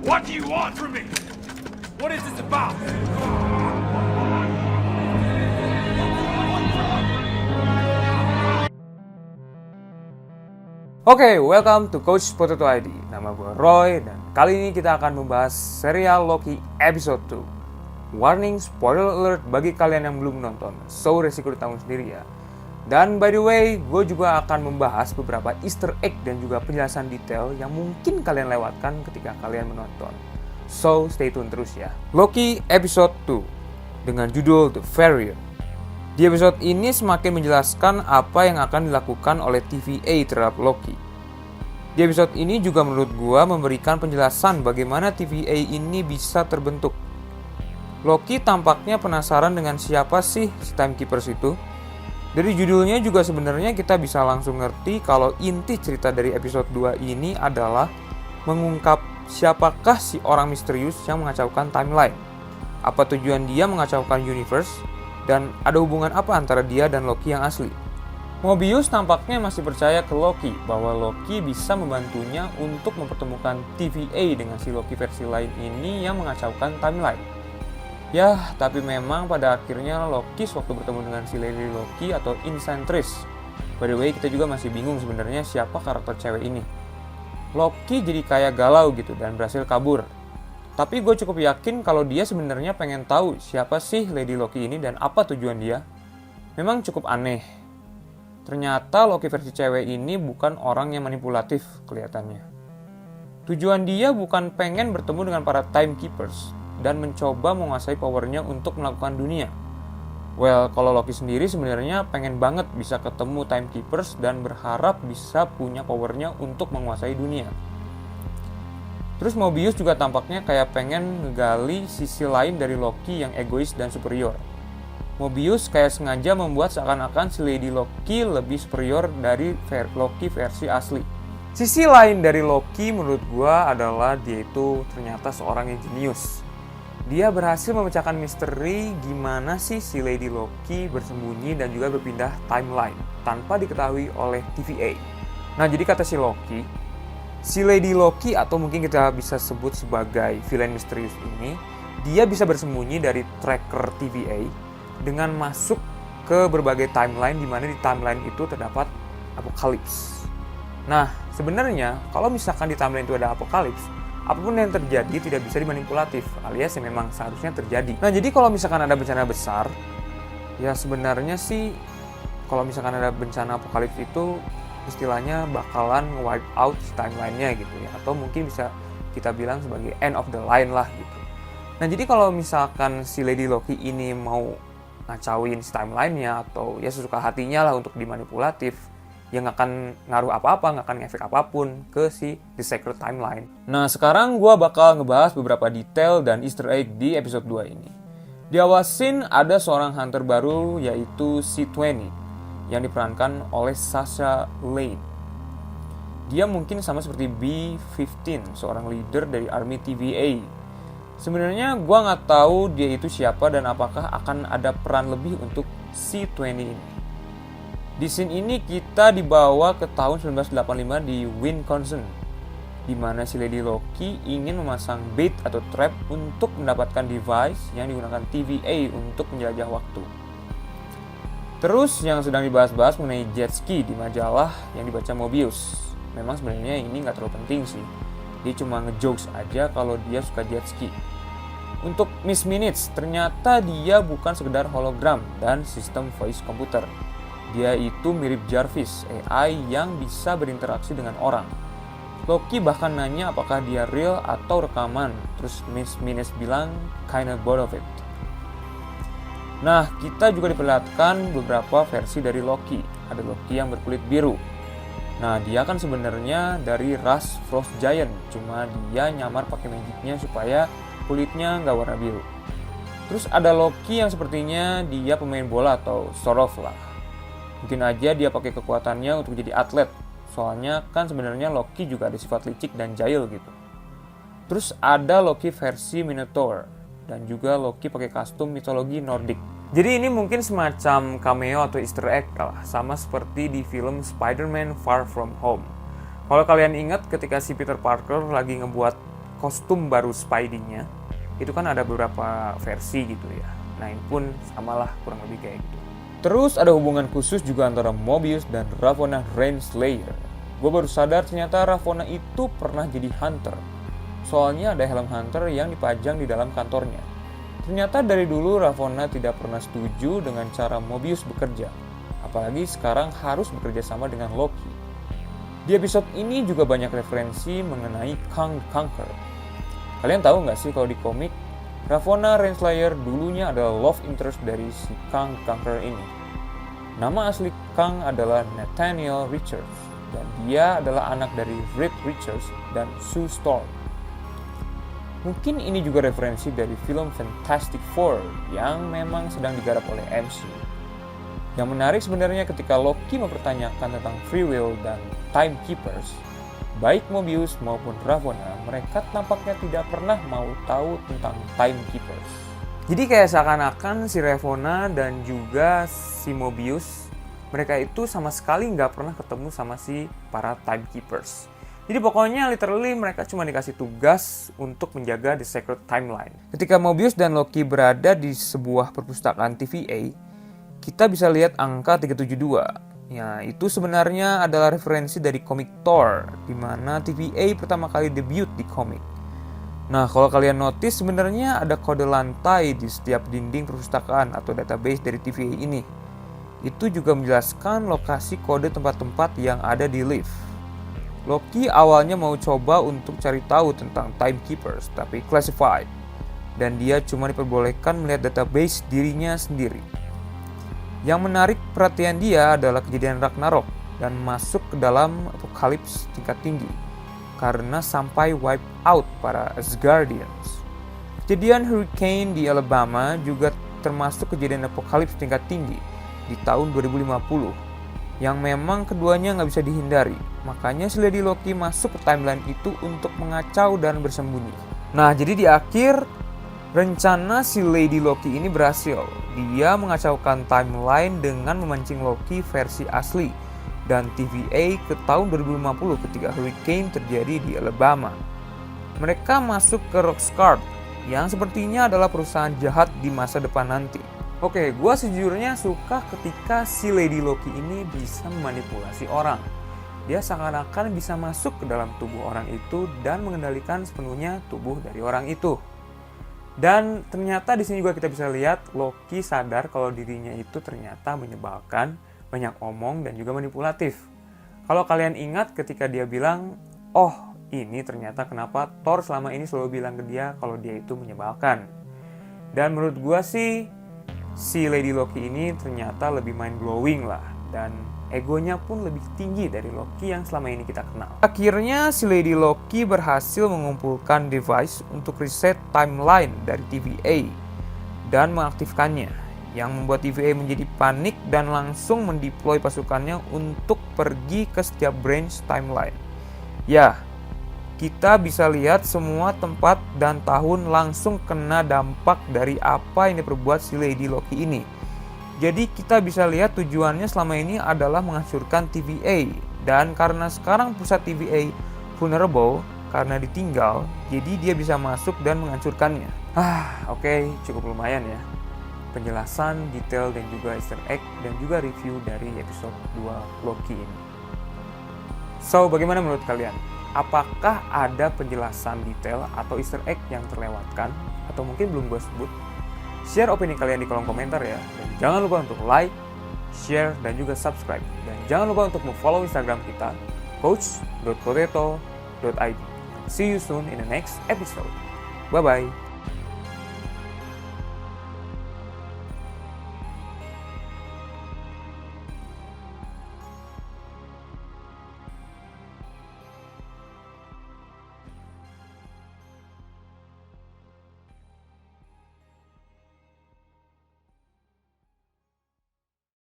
What do you want from me? What is this about? Oke, welcome to Coach Potato ID. Nama gue Roy dan kali ini kita akan membahas serial Loki episode 2. Warning spoiler alert bagi kalian yang belum nonton, so resiko ditanggung sendiri ya. Dan by the way, gue juga akan membahas beberapa easter egg dan juga penjelasan detail yang mungkin kalian lewatkan ketika kalian menonton. So stay tune terus ya. Loki episode 2 dengan judul The Variant. Di episode ini semakin menjelaskan apa yang akan dilakukan oleh TVA terhadap Loki. Di episode ini juga menurut gua memberikan penjelasan bagaimana TVA ini bisa terbentuk. Loki tampaknya penasaran dengan siapa sih si Timekeepers itu. Dari judulnya juga sebenarnya kita bisa langsung ngerti kalau inti cerita dari episode 2 ini adalah mengungkap siapakah si orang misterius yang mengacaukan timeline. Apa tujuan dia mengacaukan universe? Dan ada hubungan apa antara dia dan Loki yang asli? Mobius tampaknya masih percaya ke Loki bahwa Loki bisa membantunya untuk mempertemukan TVA dengan si Loki versi lain ini yang mengacaukan timeline. Ya, tapi memang pada akhirnya Loki sewaktu bertemu dengan si Lady Loki atau Enchantress. By the way, kita juga masih bingung sebenarnya siapa karakter cewek ini. Loki jadi kayak galau gitu dan berhasil kabur. Tapi gue cukup yakin kalau dia sebenarnya pengen tahu siapa sih Lady Loki ini dan apa tujuan dia. Memang cukup aneh. Ternyata Loki versi cewek ini bukan orang yang manipulatif kelihatannya. Tujuan dia bukan pengen bertemu dengan para Timekeepers dan mencoba menguasai powernya untuk melakukan dunia. Well, kalau Loki sendiri sebenarnya pengen banget bisa ketemu Timekeepers dan berharap bisa punya powernya untuk menguasai dunia. Terus Mobius juga tampaknya kayak pengen ngegali sisi lain dari Loki yang egois dan superior. Mobius kayak sengaja membuat seakan-akan si Lady Loki lebih superior dari Loki versi asli. Sisi lain dari Loki menurut gua adalah dia itu ternyata seorang yang jenius. Dia berhasil memecahkan misteri gimana sih si Lady Loki bersembunyi dan juga berpindah timeline tanpa diketahui oleh TVA. Nah, jadi kata si Loki, si Lady Loki atau mungkin kita bisa sebut sebagai villain misterius ini, dia bisa bersembunyi dari tracker TVA dengan masuk ke berbagai timeline di mana di timeline itu terdapat apokalips. Nah, sebenarnya kalau misalkan di timeline itu ada apokalips, apapun yang terjadi tidak bisa dimanipulatif, alias yang memang seharusnya terjadi. Nah, jadi kalau misalkan ada bencana besar, ya sebenarnya sih kalau misalkan ada bencana apokalips itu istilahnya bakalan wipe out timeline-nya gitu ya, atau mungkin bisa kita bilang sebagai end of the line lah gitu. Nah, jadi kalau misalkan si Lady Loki ini mau ngacauin si timeline-nya atau ya sesuka hatinya lah untuk dimanipulatif, yang nggak akan ngaruh apa-apa, nggak akan ngefek apapun ke si The Sacred Timeline. Nah, sekarang gue bakal ngebahas beberapa detail dan easter egg di episode 2 ini. Di awal scene ada seorang hunter baru yaitu C20 yang diperankan oleh Sasha Lane. Dia mungkin sama seperti B-15, seorang leader dari Army TVA. Sebenarnya gue nggak tahu dia itu siapa dan apakah akan ada peran lebih untuk C20 ini. Di scene ini kita dibawa ke tahun 1985 di Wisconsin, di mana si Lady Loki ingin memasang bait atau trap untuk mendapatkan device yang digunakan TVA untuk menjelajah waktu. Terus yang sedang dibahas-bahas mengenai jet ski di majalah yang dibaca Mobius. Memang sebenarnya ini nggak terlalu penting sih. Dia cuma ngejokes aja kalau dia suka jet ski. Untuk Miss Minutes, ternyata dia bukan sekedar hologram dan sistem voice computer. Dia itu mirip Jarvis, AI yang bisa berinteraksi dengan orang. Loki bahkan nanya apakah dia real atau rekaman. Terus Miss Minutes bilang, kinda bored of it. Nah, kita juga diperlihatkan beberapa versi dari Loki. Ada Loki yang berkulit biru. Nah, dia kan sebenarnya dari ras Frost Giant, cuma dia nyamar pakai magicnya supaya kulitnya nggak warna biru. Terus ada Loki yang sepertinya dia pemain bola atau sort of lah. Mungkin aja dia pakai kekuatannya untuk jadi atlet. Soalnya kan sebenarnya Loki juga ada sifat licik dan jahil gitu. Terus ada Loki versi Minotaur dan juga Loki pakai kostum mitologi Nordik. Jadi ini mungkin semacam cameo atau easter egg lah, sama seperti di film Spider-Man Far From Home. Kalau kalian ingat ketika si Peter Parker lagi ngebuat kostum baru Spidey-nya, itu kan ada beberapa versi gitu ya. Nah ini pun samalah kurang lebih kayak gitu. Terus ada hubungan khusus juga antara Mobius dan Ravonna Renslayer. Gue baru sadar ternyata Ravonna itu pernah jadi hunter. Soalnya ada helm hunter yang dipajang di dalam kantornya. Ternyata dari dulu Ravonna tidak pernah setuju dengan cara Mobius bekerja. Apalagi sekarang harus bekerja sama dengan Loki. Di episode ini juga banyak referensi mengenai Kang the Conqueror. Kalian tahu nggak sih kalau di komik, Ravonna Renslayer dulunya adalah love interest dari si Kang the Conqueror ini. Nama asli Kang adalah Nathaniel Richards, dan dia adalah anak dari Reed Richards dan Sue Storm. Mungkin ini juga referensi dari film Fantastic Four yang memang sedang digarap oleh MCU. Yang menarik sebenarnya ketika Loki mempertanyakan tentang free will dan timekeepers, baik Mobius maupun Ravonna, mereka tampaknya tidak pernah mau tahu tentang timekeepers. Jadi kayak seakan-akan si Ravonna dan juga si Mobius, mereka itu sama sekali nggak pernah ketemu sama si para timekeepers. Jadi pokoknya literally mereka cuma dikasih tugas untuk menjaga the sacred timeline. Ketika Mobius dan Loki berada di sebuah perpustakaan TVA, kita bisa lihat angka 372. Ya, itu sebenarnya adalah referensi dari komik Thor, di mana TVA pertama kali debut di komik. Nah, kalau kalian notice sebenarnya ada kode lantai di setiap dinding perpustakaan atau database dari TVA ini. Itu juga menjelaskan lokasi kode tempat-tempat yang ada di lift. Loki awalnya mau coba untuk cari tahu tentang timekeepers, tapi classified. Dan dia cuma diperbolehkan melihat database dirinya sendiri. Yang menarik perhatian dia adalah kejadian Ragnarok dan masuk ke dalam Apokalips tingkat tinggi karena sampai wipe out para Asgardians. Kejadian Hurricane di Alabama juga termasuk kejadian Apokalips tingkat tinggi di tahun 2050 yang memang keduanya nggak bisa dihindari. Makanya si Lady Loki masuk ke timeline itu untuk mengacau dan bersembunyi. Nah, jadi di akhir rencana si Lady Loki ini berhasil. Dia mengacaukan timeline dengan memancing Loki versi asli dan TVA ke tahun 2050 ketika Hurricane terjadi di Alabama. Mereka masuk ke Roxxcart yang sepertinya adalah perusahaan jahat di masa depan nanti. Oke, gue sejujurnya suka ketika si Lady Loki ini bisa memanipulasi orang. Dia seakan-akan bisa masuk ke dalam tubuh orang itu dan mengendalikan sepenuhnya tubuh dari orang itu. Dan ternyata di sini juga kita bisa lihat Loki sadar kalau dirinya itu ternyata menyebalkan, banyak omong dan juga manipulatif. Kalau kalian ingat ketika dia bilang, oh ini ternyata kenapa Thor selama ini selalu bilang ke dia kalau dia itu menyebalkan. Dan menurut gue sih, si Lady Loki ini ternyata lebih mind blowing lah, dan egonya pun lebih tinggi dari Loki yang selama ini kita kenal. Akhirnya si Lady Loki berhasil mengumpulkan device untuk reset timeline dari TVA dan mengaktifkannya, yang membuat TVA menjadi panik dan langsung mendeploy pasukannya untuk pergi ke setiap branch timeline. Ya, kita bisa lihat semua tempat dan tahun langsung kena dampak dari apa yang diperbuat si Lady Loki ini. Jadi kita bisa lihat tujuannya selama ini adalah menghancurkan TVA. Dan karena sekarang pusat TVA vulnerable karena ditinggal, jadi dia bisa masuk dan menghancurkannya. Oke, cukup lumayan ya. Penjelasan, detail, dan juga easter egg, dan juga review dari episode 2 Loki ini. So, bagaimana menurut kalian? Apakah ada penjelasan detail atau easter egg yang terlewatkan atau mungkin belum gue sebut? Share opini kalian di kolom komentar ya. Dan jangan lupa untuk like, share, dan juga subscribe. Dan jangan lupa untuk follow Instagram kita, coach.potato.id. See you soon in the next episode. Bye-bye.